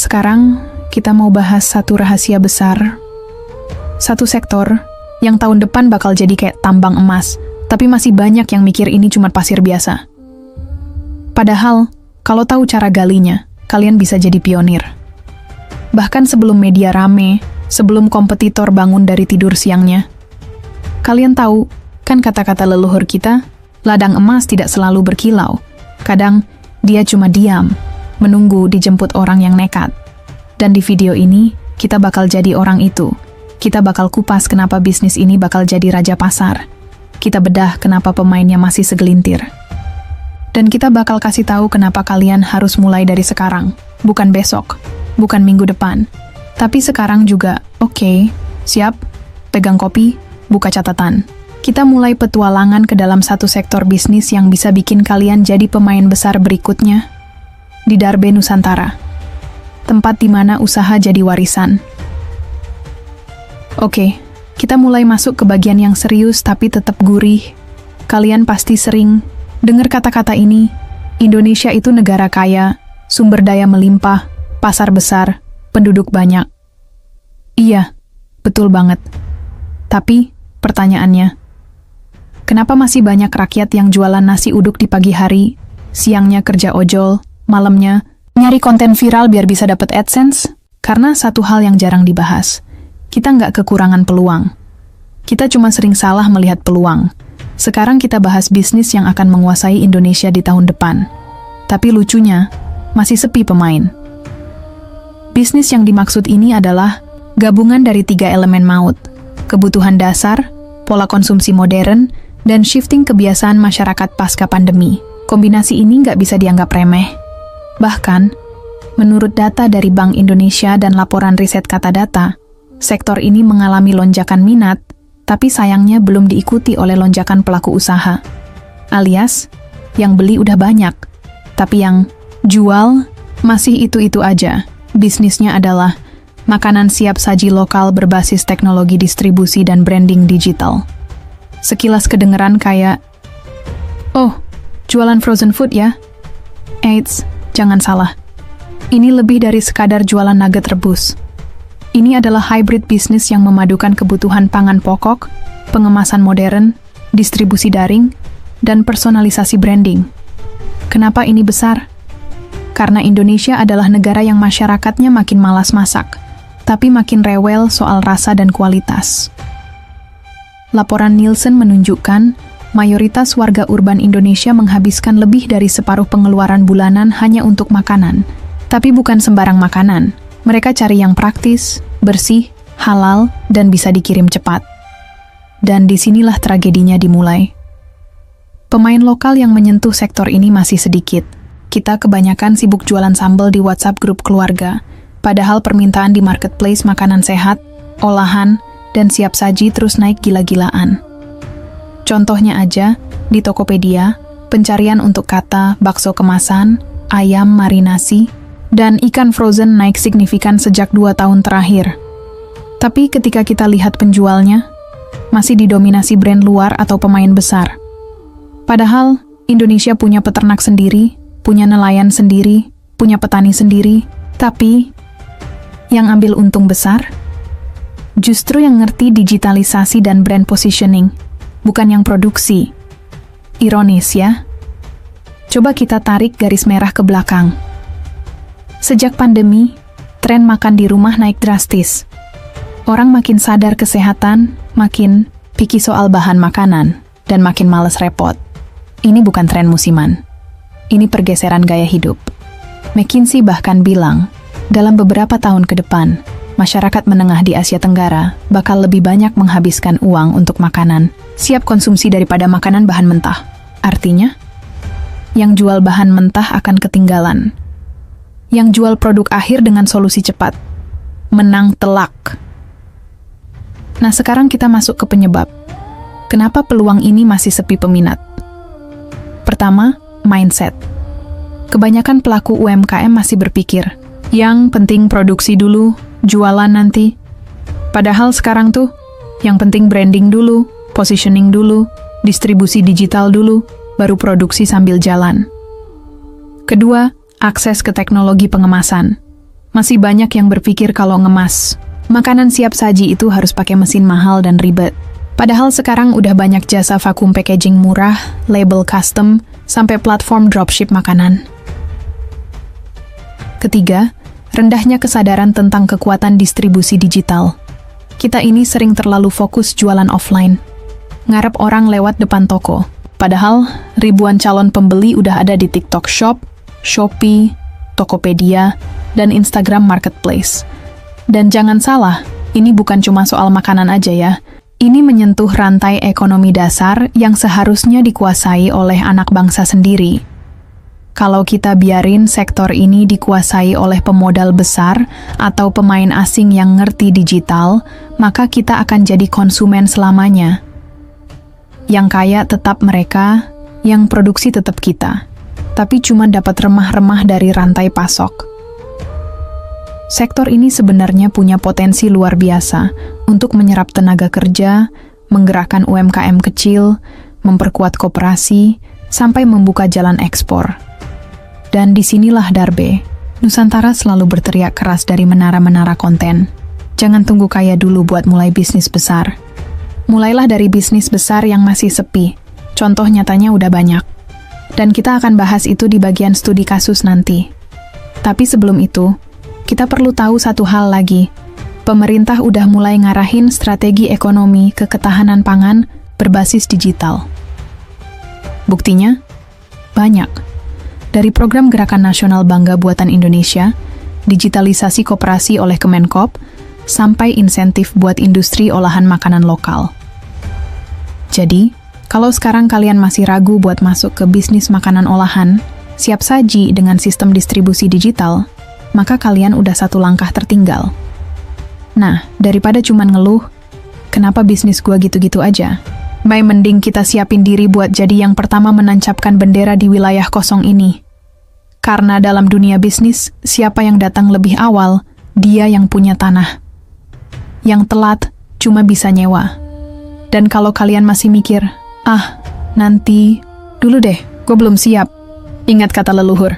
Sekarang kita mau bahas satu rahasia besar. Satu sektor yang tahun depan bakal jadi kayak tambang emas, tapi masih banyak yang mikir ini cuma pasir biasa. Padahal, kalau tahu cara galinya, kalian bisa jadi pionir. Bahkan sebelum media rame, sebelum kompetitor bangun dari tidur siangnya. Kalian tahu, kan kata-kata leluhur kita, ladang emas tidak selalu berkilau. Kadang, dia cuma diam, menunggu dijemput orang yang nekat. Dan di video ini, kita bakal jadi orang itu. Kita bakal kupas kenapa bisnis ini bakal jadi raja pasar. Kita bedah kenapa pemainnya masih segelintir. Dan kita bakal kasih tahu kenapa kalian harus mulai dari sekarang. Bukan besok, bukan minggu depan. Tapi sekarang juga, oke, siap, pegang kopi, buka catatan. Kita mulai petualangan ke dalam satu sektor bisnis yang bisa bikin kalian jadi pemain besar berikutnya. Di Darbe Nusantara. Tempat di mana usaha jadi warisan. Oke, kita mulai masuk ke bagian yang serius tapi tetap gurih. Kalian pasti sering dengar kata-kata ini. Indonesia itu negara kaya, sumber daya melimpah, pasar besar, penduduk banyak. Iya, betul banget. Tapi, pertanyaannya, kenapa masih banyak rakyat yang jualan nasi uduk di pagi hari, siangnya kerja ojol, malamnya nyari konten viral biar bisa dapat AdSense? Karena satu hal yang jarang dibahas, kita nggak kekurangan peluang. Kita cuma sering salah melihat peluang. Sekarang kita bahas bisnis yang akan menguasai Indonesia di tahun depan. Tapi lucunya, masih sepi pemain. Bisnis yang dimaksud ini adalah gabungan dari 3 elemen maut, kebutuhan dasar, pola konsumsi modern, dan shifting kebiasaan masyarakat pasca pandemi. Kombinasi ini nggak bisa dianggap remeh. Bahkan, menurut data dari Bank Indonesia dan laporan riset Kata Data, sektor ini mengalami lonjakan minat, tapi sayangnya belum diikuti oleh lonjakan pelaku usaha. Alias, yang beli udah banyak, tapi yang jual masih itu-itu aja. Bisnisnya adalah makanan siap saji lokal berbasis teknologi distribusi dan branding digital. Sekilas kedengeran kayak, oh, jualan frozen food ya? Eits, jangan salah. Ini lebih dari sekadar jualan nugget rebus. Ini adalah hybrid bisnis yang memadukan kebutuhan pangan pokok, pengemasan modern, distribusi daring, dan personalisasi branding. Kenapa ini besar? Karena Indonesia adalah negara yang masyarakatnya makin malas masak, tapi makin rewel soal rasa dan kualitas. Laporan Nielsen menunjukkan mayoritas warga urban Indonesia menghabiskan lebih dari separuh pengeluaran bulanan hanya untuk makanan. Tapi bukan sembarang makanan. Mereka cari yang praktis, bersih, halal, dan bisa dikirim cepat. Dan disinilah tragedinya dimulai. Pemain lokal yang menyentuh sektor ini masih sedikit. Kita kebanyakan sibuk jualan sambal di WhatsApp grup keluarga. Padahal permintaan di marketplace makanan sehat, olahan, dan siap saji terus naik gila-gilaan. Contohnya aja, di Tokopedia, pencarian untuk kata bakso kemasan, ayam marinasi, dan ikan frozen naik signifikan sejak 2 tahun terakhir. Tapi ketika kita lihat penjualnya, masih didominasi brand luar atau pemain besar. Padahal, Indonesia punya peternak sendiri, punya nelayan sendiri, punya petani sendiri, tapi yang ambil untung besar, justru yang ngerti digitalisasi dan brand positioning, bukan yang produksi. Ironis ya? Coba kita tarik garis merah ke belakang. Sejak pandemi, tren makan di rumah naik drastis. Orang makin sadar kesehatan, makin picky soal bahan makanan, dan makin males repot. Ini bukan tren musiman. Ini pergeseran gaya hidup. McKinsey bahkan bilang, dalam beberapa tahun ke depan, masyarakat menengah di Asia Tenggara bakal lebih banyak menghabiskan uang untuk makanan siap konsumsi daripada makanan bahan mentah. Artinya, yang jual bahan mentah akan ketinggalan. Yang jual produk akhir dengan solusi cepat. Menang telak. Nah, sekarang kita masuk ke penyebab. Kenapa peluang ini masih sepi peminat? Pertama, mindset. Kebanyakan pelaku UMKM masih berpikir, yang penting produksi dulu, jualan nanti. Padahal sekarang tuh, yang penting branding dulu, positioning dulu, distribusi digital dulu, baru produksi sambil jalan. Kedua, akses ke teknologi pengemasan. Masih banyak yang berpikir kalau ngemas makanan siap saji itu harus pakai mesin mahal dan ribet. Padahal sekarang udah banyak jasa vakum packaging murah, label custom, sampai platform dropship makanan. Ketiga, rendahnya kesadaran tentang kekuatan distribusi digital. Kita ini sering terlalu fokus jualan offline. Ngarep orang lewat depan toko. Padahal ribuan calon pembeli udah ada di TikTok Shop, Shopee, Tokopedia, dan Instagram Marketplace. Dan jangan salah, ini bukan cuma soal makanan aja ya. Ini menyentuh rantai ekonomi dasar yang seharusnya dikuasai oleh anak bangsa sendiri. Kalau kita biarin sektor ini dikuasai oleh pemodal besar atau pemain asing yang ngerti digital, maka kita akan jadi konsumen selamanya. Yang kaya tetap mereka, yang produksi tetap kita. Tapi cuma dapat remah-remah dari rantai pasok. Sektor ini sebenarnya punya potensi luar biasa untuk menyerap tenaga kerja, menggerakkan UMKM kecil, memperkuat koperasi, sampai membuka jalan ekspor. Dan disinilah Darbe, Nusantara selalu berteriak keras dari menara-menara konten. Jangan tunggu kaya dulu buat mulai bisnis besar. Mulailah dari bisnis besar yang masih sepi. Contoh nyatanya udah banyak. Dan kita akan bahas itu di bagian studi kasus nanti. Tapi sebelum itu, kita perlu tahu satu hal lagi. Pemerintah udah mulai ngarahin strategi ekonomi ke ketahanan pangan berbasis digital. Buktinya? Banyak. Dari program Gerakan Nasional Bangga Buatan Indonesia, digitalisasi koperasi oleh Kemenkop, sampai insentif buat industri olahan makanan lokal. Jadi, kalau sekarang kalian masih ragu buat masuk ke bisnis makanan olahan, siap saji dengan sistem distribusi digital, maka kalian udah satu langkah tertinggal. Nah, daripada cuman ngeluh, kenapa bisnis gua gitu-gitu aja? Mending kita siapin diri buat jadi yang pertama menancapkan bendera di wilayah kosong ini. Karena dalam dunia bisnis, siapa yang datang lebih awal, dia yang punya tanah. Yang telat, cuma bisa nyewa. Dan kalau kalian masih mikir, nanti, dulu deh, gua belum siap. Ingat kata leluhur,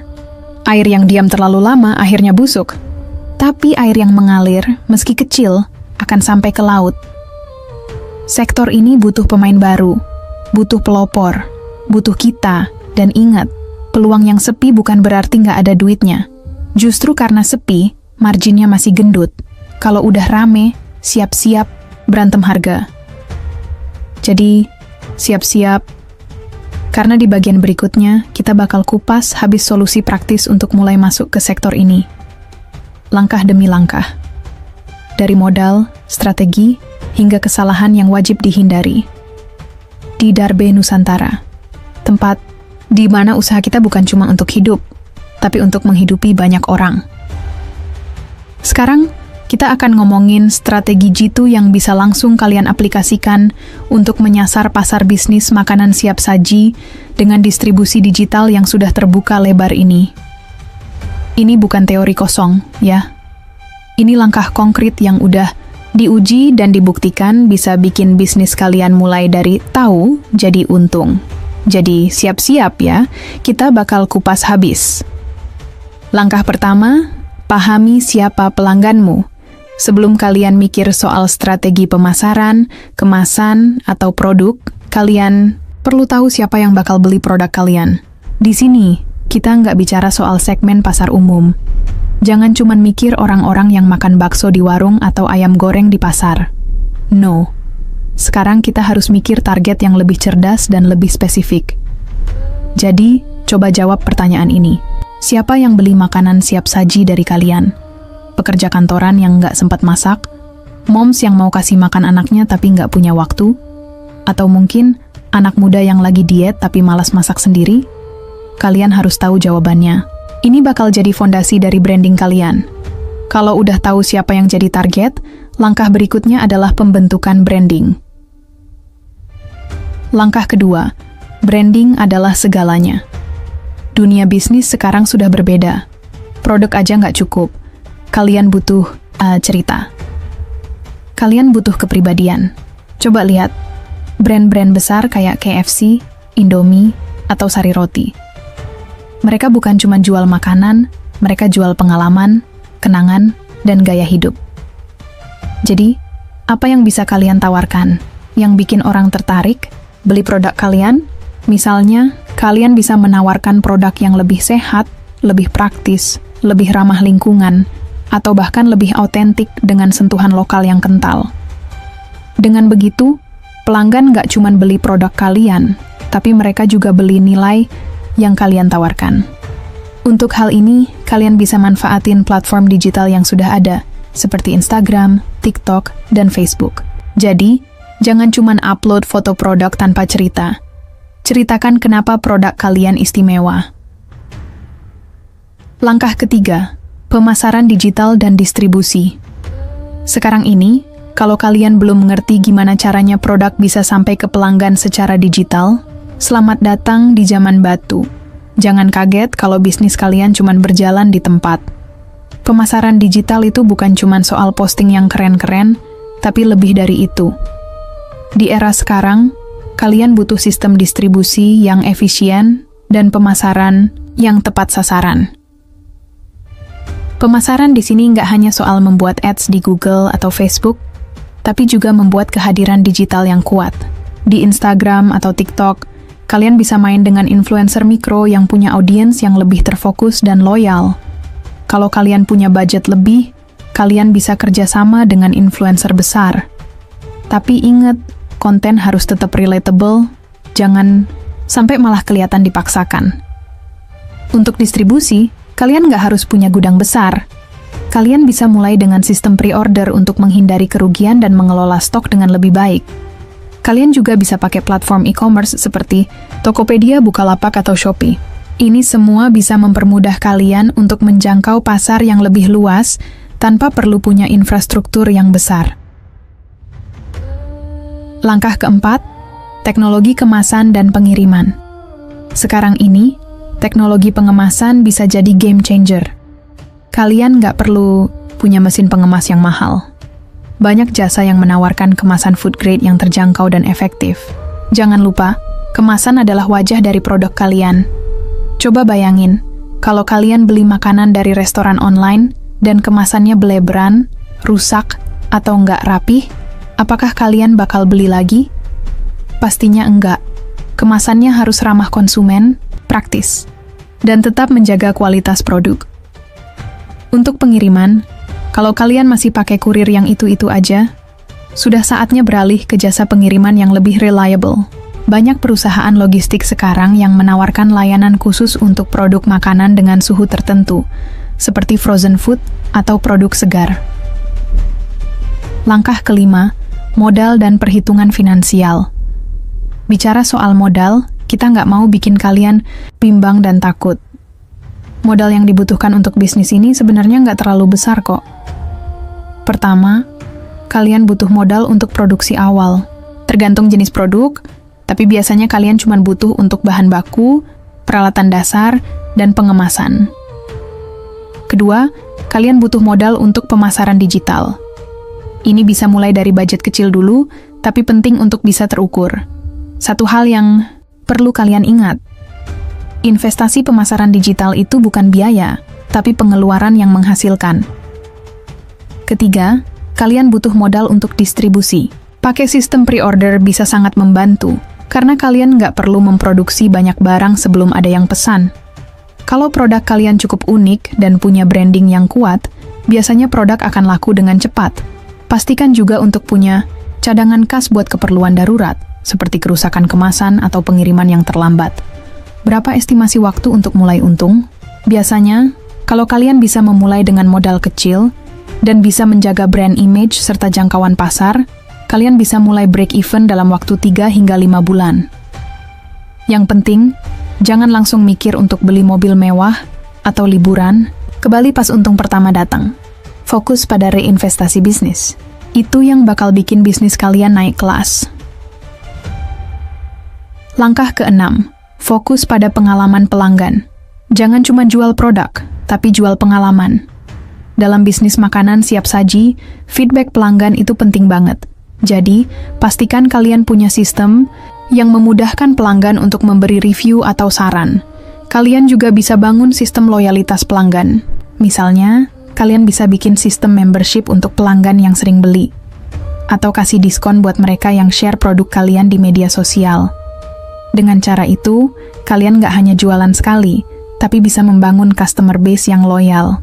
air yang diam terlalu lama akhirnya busuk. Tapi air yang mengalir, meski kecil, akan sampai ke laut. Sektor ini butuh pemain baru, butuh pelopor, butuh kita, dan ingat, peluang yang sepi bukan berarti nggak ada duitnya. Justru karena sepi, marginnya masih gendut. Kalau udah rame, siap-siap berantem harga. Jadi, siap-siap. Karena di bagian berikutnya, kita bakal kupas habis solusi praktis untuk mulai masuk ke sektor ini. Langkah demi langkah. Dari modal, strategi, hingga kesalahan yang wajib dihindari. Di Darbe Nusantara, tempat di mana usaha kita bukan cuma untuk hidup, tapi untuk menghidupi banyak orang. Sekarang, kita akan ngomongin strategi jitu yang bisa langsung kalian aplikasikan untuk menyasar pasar bisnis makanan siap saji dengan distribusi digital yang sudah terbuka lebar ini. Ini bukan teori kosong, ya. Ini langkah konkret yang udah diuji dan dibuktikan bisa bikin bisnis kalian mulai dari tahu jadi untung. Jadi siap-siap ya, kita bakal kupas habis. Langkah pertama, pahami siapa pelangganmu. Sebelum kalian mikir soal strategi pemasaran, kemasan, atau produk, kalian perlu tahu siapa yang bakal beli produk kalian. Di sini, kita nggak bicara soal segmen pasar umum. Jangan cuma mikir orang-orang yang makan bakso di warung atau ayam goreng di pasar. No. Sekarang kita harus mikir target yang lebih cerdas dan lebih spesifik. Jadi, coba jawab pertanyaan ini. Siapa yang beli makanan siap saji dari kalian? Pekerja kantoran yang nggak sempat masak? Moms yang mau kasih makan anaknya tapi nggak punya waktu? Atau mungkin anak muda yang lagi diet tapi malas masak sendiri? Kalian harus tahu jawabannya. Ini bakal jadi fondasi dari branding kalian. Kalau udah tahu siapa yang jadi target, langkah berikutnya adalah pembentukan branding. Langkah kedua, branding adalah segalanya. Dunia bisnis sekarang sudah berbeda. Produk aja nggak cukup. Kalian butuh cerita. Kalian butuh kepribadian. Coba lihat, brand-brand besar kayak KFC, Indomie, atau Sari Roti. Mereka bukan cuma jual makanan, mereka jual pengalaman, kenangan, dan gaya hidup. Jadi, apa yang bisa kalian tawarkan yang bikin orang tertarik beli produk kalian? Misalnya, kalian bisa menawarkan produk yang lebih sehat, lebih praktis, lebih ramah lingkungan, atau bahkan lebih autentik dengan sentuhan lokal yang kental. Dengan begitu, pelanggan nggak cuma beli produk kalian, tapi mereka juga beli nilai yang kalian tawarkan. Untuk hal ini, kalian bisa manfaatin platform digital yang sudah ada, seperti Instagram, TikTok, dan Facebook. Jadi, jangan cuma upload foto produk tanpa cerita. Ceritakan kenapa produk kalian istimewa. Langkah ketiga, pemasaran digital dan distribusi. Sekarang ini, kalau kalian belum mengerti gimana caranya produk bisa sampai ke pelanggan secara digital, selamat datang di zaman batu. Jangan kaget kalau bisnis kalian cuma berjalan di tempat. Pemasaran digital itu bukan cuma soal posting yang keren-keren, tapi lebih dari itu. Di era sekarang, kalian butuh sistem distribusi yang efisien dan pemasaran yang tepat sasaran. Pemasaran di sini nggak hanya soal membuat ads di Google atau Facebook, tapi juga membuat kehadiran digital yang kuat. Di Instagram atau TikTok, kalian bisa main dengan influencer mikro yang punya audiens yang lebih terfokus dan loyal. Kalau kalian punya budget lebih, kalian bisa kerjasama dengan influencer besar. Tapi ingat, konten harus tetap relatable, jangan sampai malah kelihatan dipaksakan. Untuk distribusi, kalian nggak harus punya gudang besar. Kalian bisa mulai dengan sistem pre-order untuk menghindari kerugian dan mengelola stok dengan lebih baik. Kalian juga bisa pakai platform e-commerce seperti Tokopedia, Bukalapak, atau Shopee. Ini semua bisa mempermudah kalian untuk menjangkau pasar yang lebih luas tanpa perlu punya infrastruktur yang besar. Langkah keempat, teknologi kemasan dan pengiriman. Sekarang ini, teknologi pengemasan bisa jadi game changer. Kalian nggak perlu punya mesin pengemas yang mahal. Banyak jasa yang menawarkan kemasan food grade yang terjangkau dan efektif. Jangan lupa, kemasan adalah wajah dari produk kalian. Coba bayangin, kalau kalian beli makanan dari restoran online dan kemasannya beleberan, rusak, atau nggak rapih, apakah kalian bakal beli lagi? Pastinya enggak. Kemasannya harus ramah konsumen, praktis, dan tetap menjaga kualitas produk. Untuk pengiriman, kalau kalian masih pakai kurir yang itu-itu aja, sudah saatnya beralih ke jasa pengiriman yang lebih reliable. Banyak perusahaan logistik sekarang yang menawarkan layanan khusus untuk produk makanan dengan suhu tertentu, seperti frozen food atau produk segar. Langkah kelima, modal dan perhitungan finansial. Bicara soal modal, kita nggak mau bikin kalian bimbang dan takut. Modal yang dibutuhkan untuk bisnis ini sebenarnya nggak terlalu besar kok. Pertama, kalian butuh modal untuk produksi awal. Tergantung jenis produk, tapi biasanya kalian cuma butuh untuk bahan baku, peralatan dasar, dan pengemasan. Kedua, kalian butuh modal untuk pemasaran digital. Ini bisa mulai dari budget kecil dulu, tapi penting untuk bisa terukur. Satu hal yang perlu kalian ingat, investasi pemasaran digital itu bukan biaya, tapi pengeluaran yang menghasilkan. Ketiga, kalian butuh modal untuk distribusi. Pakai sistem pre-order bisa sangat membantu, karena kalian nggak perlu memproduksi banyak barang sebelum ada yang pesan. Kalau produk kalian cukup unik dan punya branding yang kuat, biasanya produk akan laku dengan cepat. Pastikan juga untuk punya cadangan kas buat keperluan darurat, seperti kerusakan kemasan atau pengiriman yang terlambat. Berapa estimasi waktu untuk mulai untung? Biasanya, kalau kalian bisa memulai dengan modal kecil dan bisa menjaga brand image serta jangkauan pasar, kalian bisa mulai break even dalam waktu 3 hingga 5 bulan. Yang penting, jangan langsung mikir untuk beli mobil mewah atau liburan, kembali pas untung pertama datang. Fokus pada reinvestasi bisnis. Itu yang bakal bikin bisnis kalian naik kelas. Langkah ke-6, fokus pada pengalaman pelanggan. Jangan cuma jual produk, tapi jual pengalaman. Dalam bisnis makanan siap saji, feedback pelanggan itu penting banget. Jadi, pastikan kalian punya sistem yang memudahkan pelanggan untuk memberi review atau saran. Kalian juga bisa bangun sistem loyalitas pelanggan. Misalnya, kalian bisa bikin sistem membership untuk pelanggan yang sering beli. Atau kasih diskon buat mereka yang share produk kalian di media sosial. Dengan cara itu, kalian nggak hanya jualan sekali, tapi bisa membangun customer base yang loyal.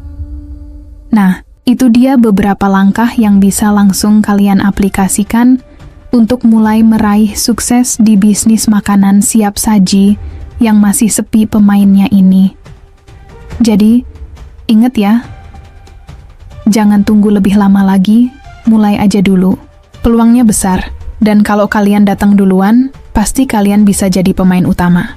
Nah, itu dia beberapa langkah yang bisa langsung kalian aplikasikan untuk mulai meraih sukses di bisnis makanan siap saji yang masih sepi pemainnya ini. Jadi, ingat ya, jangan tunggu lebih lama lagi, mulai aja dulu. Peluangnya besar, dan kalau kalian datang duluan, pasti kalian bisa jadi pemain utama.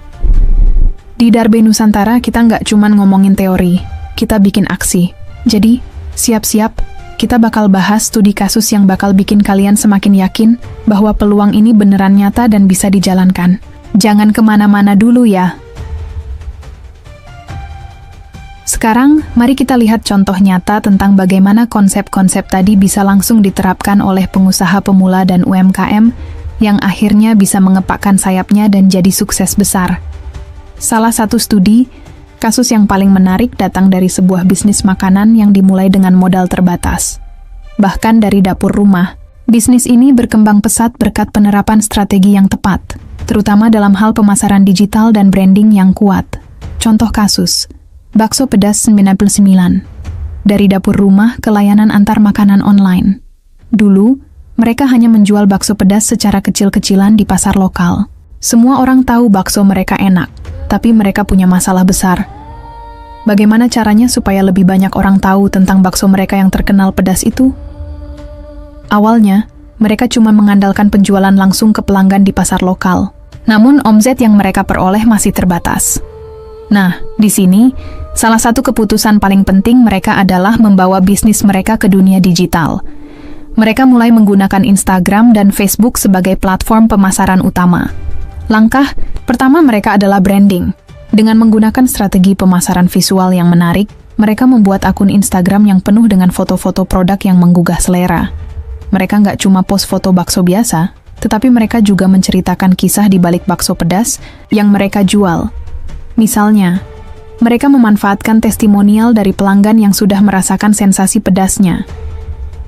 Di Darbe Nusantara, kita nggak cuman ngomongin teori, kita bikin aksi. Jadi, siap-siap, kita bakal bahas studi kasus yang bakal bikin kalian semakin yakin bahwa peluang ini beneran nyata dan bisa dijalankan. Jangan kemana-mana dulu ya. Sekarang, mari kita lihat contoh nyata tentang bagaimana konsep-konsep tadi bisa langsung diterapkan oleh pengusaha pemula dan UMKM yang akhirnya bisa mengepakkan sayapnya dan jadi sukses besar. Salah satu studi, kasus yang paling menarik datang dari sebuah bisnis makanan yang dimulai dengan modal terbatas. Bahkan dari dapur rumah, bisnis ini berkembang pesat berkat penerapan strategi yang tepat, terutama dalam hal pemasaran digital dan branding yang kuat. Contoh kasus, Bakso Pedas 99. Dari dapur rumah ke layanan antar makanan online. Dulu, mereka hanya menjual bakso pedas secara kecil-kecilan di pasar lokal. Semua orang tahu bakso mereka enak, tapi mereka punya masalah besar. Bagaimana caranya supaya lebih banyak orang tahu tentang bakso mereka yang terkenal pedas itu? Awalnya, mereka cuma mengandalkan penjualan langsung ke pelanggan di pasar lokal. Namun, omset yang mereka peroleh masih terbatas. Nah, di sini, salah satu keputusan paling penting mereka adalah membawa bisnis mereka ke dunia digital. Mereka mulai menggunakan Instagram dan Facebook sebagai platform pemasaran utama. Langkah pertama mereka adalah branding. Dengan menggunakan strategi pemasaran visual yang menarik, mereka membuat akun Instagram yang penuh dengan foto-foto produk yang menggugah selera. Mereka nggak cuma post foto bakso biasa, tetapi mereka juga menceritakan kisah di balik bakso pedas yang mereka jual. Misalnya, mereka memanfaatkan testimonial dari pelanggan yang sudah merasakan sensasi pedasnya.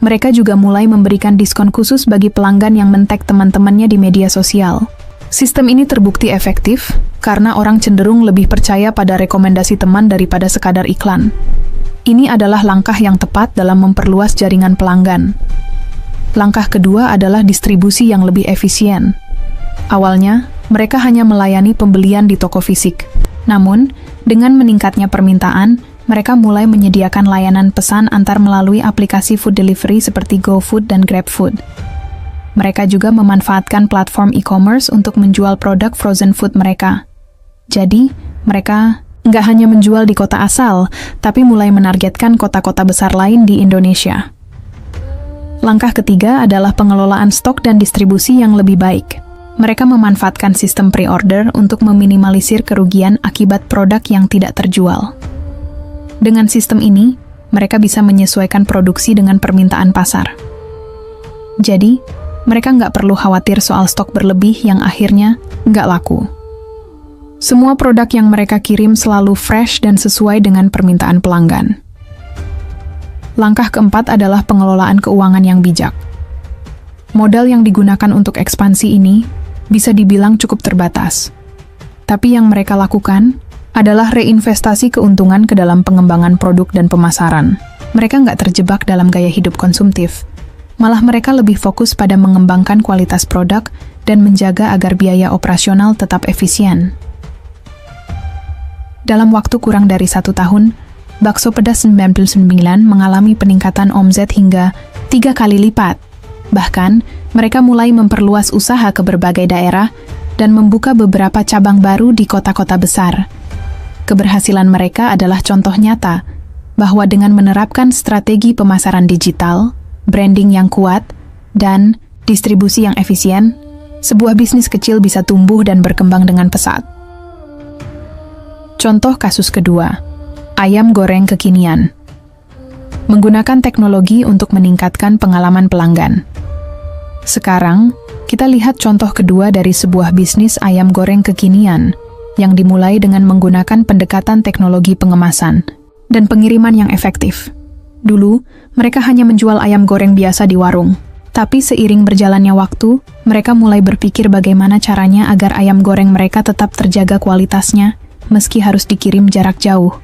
Mereka juga mulai memberikan diskon khusus bagi pelanggan yang men-tag teman-temannya di media sosial. Sistem ini terbukti efektif karena orang cenderung lebih percaya pada rekomendasi teman daripada sekadar iklan. Ini adalah langkah yang tepat dalam memperluas jaringan pelanggan. Langkah kedua adalah distribusi yang lebih efisien. Awalnya, mereka hanya melayani pembelian di toko fisik. Namun, dengan meningkatnya permintaan, mereka mulai menyediakan layanan pesan antar melalui aplikasi food delivery seperti GoFood dan GrabFood. Mereka juga memanfaatkan platform e-commerce untuk menjual produk frozen food mereka. Jadi, mereka nggak hanya menjual di kota asal, tapi mulai menargetkan kota-kota besar lain di Indonesia. Langkah ketiga adalah pengelolaan stok dan distribusi yang lebih baik. Mereka memanfaatkan sistem pre-order untuk meminimalisir kerugian akibat produk yang tidak terjual. Dengan sistem ini, mereka bisa menyesuaikan produksi dengan permintaan pasar. Jadi, mereka nggak perlu khawatir soal stok berlebih yang akhirnya nggak laku. Semua produk yang mereka kirim selalu fresh dan sesuai dengan permintaan pelanggan. Langkah keempat adalah pengelolaan keuangan yang bijak. Modal yang digunakan untuk ekspansi ini bisa dibilang cukup terbatas. Tapi yang mereka lakukan adalah reinvestasi keuntungan ke dalam pengembangan produk dan pemasaran. Mereka nggak terjebak dalam gaya hidup konsumtif. Malah mereka lebih fokus pada mengembangkan kualitas produk dan menjaga agar biaya operasional tetap efisien. Dalam waktu kurang dari 1 tahun, Bakso Pedas 99 mengalami peningkatan omset hingga 3 kali lipat. Bahkan, mereka mulai memperluas usaha ke berbagai daerah dan membuka beberapa cabang baru di kota-kota besar. Keberhasilan mereka adalah contoh nyata bahwa dengan menerapkan strategi pemasaran digital, branding yang kuat, dan distribusi yang efisien, sebuah bisnis kecil bisa tumbuh dan berkembang dengan pesat. Contoh kasus kedua, ayam goreng kekinian. Menggunakan teknologi untuk meningkatkan pengalaman pelanggan. Sekarang, kita lihat contoh kedua dari sebuah bisnis ayam goreng kekinian yang dimulai dengan menggunakan pendekatan teknologi pengemasan dan pengiriman yang efektif. Dulu, mereka hanya menjual ayam goreng biasa di warung. Tapi seiring berjalannya waktu, mereka mulai berpikir bagaimana caranya agar ayam goreng mereka tetap terjaga kualitasnya, meski harus dikirim jarak jauh.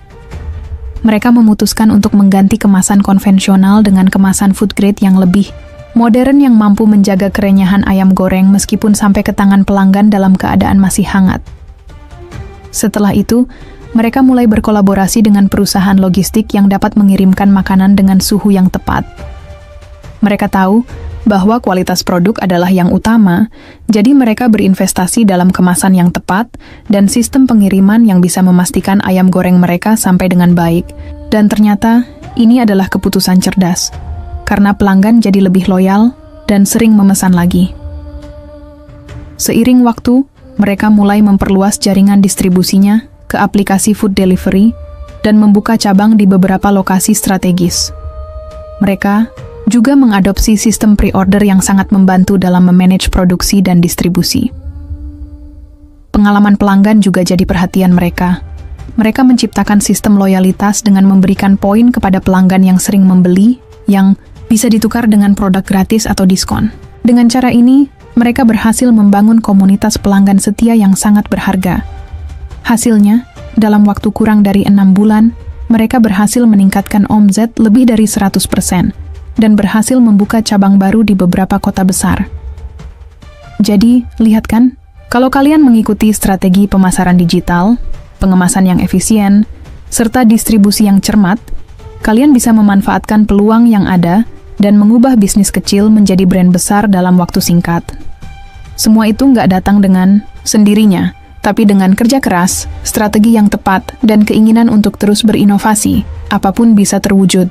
Mereka memutuskan untuk mengganti kemasan konvensional dengan kemasan food grade yang lebih modern yang mampu menjaga kerenyahan ayam goreng meskipun sampai ke tangan pelanggan dalam keadaan masih hangat. Setelah itu, mereka mulai berkolaborasi dengan perusahaan logistik yang dapat mengirimkan makanan dengan suhu yang tepat. Mereka tahu bahwa kualitas produk adalah yang utama, jadi mereka berinvestasi dalam kemasan yang tepat dan sistem pengiriman yang bisa memastikan ayam goreng mereka sampai dengan baik. Dan ternyata, ini adalah keputusan cerdas, karena pelanggan jadi lebih loyal dan sering memesan lagi. Seiring waktu, mereka mulai memperluas jaringan distribusinya ke aplikasi food delivery dan membuka cabang di beberapa lokasi strategis. Mereka juga mengadopsi sistem pre-order yang sangat membantu dalam memanage produksi dan distribusi. Pengalaman pelanggan juga jadi perhatian mereka. Mereka menciptakan sistem loyalitas dengan memberikan poin kepada pelanggan yang sering membeli, yang bisa ditukar dengan produk gratis atau diskon. Dengan cara ini, mereka berhasil membangun komunitas pelanggan setia yang sangat berharga. Hasilnya, dalam waktu kurang dari 6 bulan, mereka berhasil meningkatkan omzet lebih dari 100%. Dan berhasil membuka cabang baru di beberapa kota besar. Jadi, lihat kan, kalau kalian mengikuti strategi pemasaran digital, pengemasan yang efisien, serta distribusi yang cermat, kalian bisa memanfaatkan peluang yang ada dan mengubah bisnis kecil menjadi brand besar dalam waktu singkat. Semua itu nggak datang dengan sendirinya, tapi dengan kerja keras, strategi yang tepat, dan keinginan untuk terus berinovasi, apapun bisa terwujud.